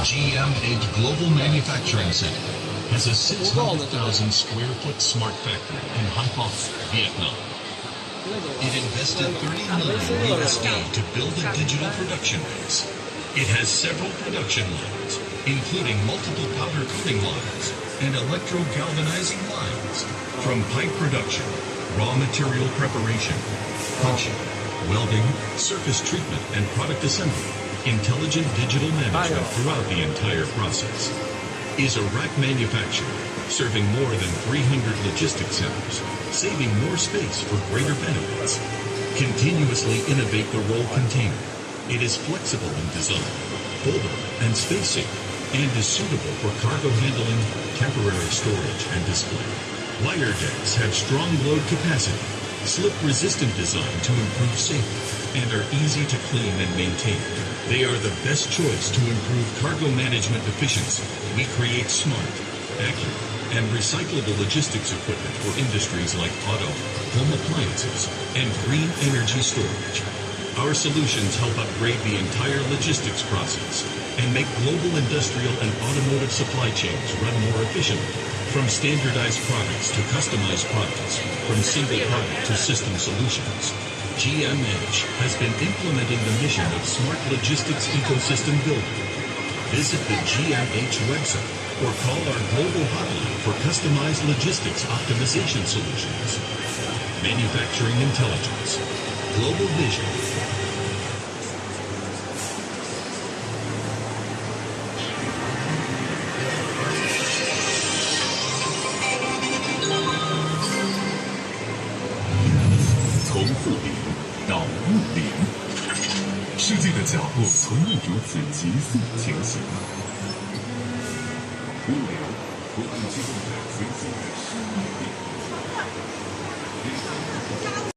GM8 Global Manufacturing Center has a 600,000 square foot smart factory in Haiphong, Vietnam. It invested $30 million to build a digital production base. It has several production lines, including multiple powder coating lines and electro-galvanizing lines, from pipe production, raw material preparation, punching, welding, surface treatment, and product assembly. Intelligent digital management throughout the entire process. Is a rack manufacturer serving more than 300 logistics centers, saving more space for greater benefits. Continuously innovate the roll container. It is flexible in design, foldable and space-safe, and is suitable for cargo handling, temporary storage, and display. Wire decks have strong load capacity, slip-resistant design to improve safety, and are easy to clean and maintain. They are the best choice to improve cargo management efficiency. We create smart, accurate, and recyclable logistics equipment for industries like auto, home appliances, and green energy storage. Our solutions help upgrade the entire logistics process and make global industrial and automotive supply chains run more efficiently. From standardized products to customized products, from single product to system solutions, GMH has been implementing the mission of smart logistics ecosystem building. Visit the GMH website or call our global hotline for customized logistics optimization solutions. Manufacturing intelligence, global vision.世界的脚步从未如此急速前行。物流不断机动的随心。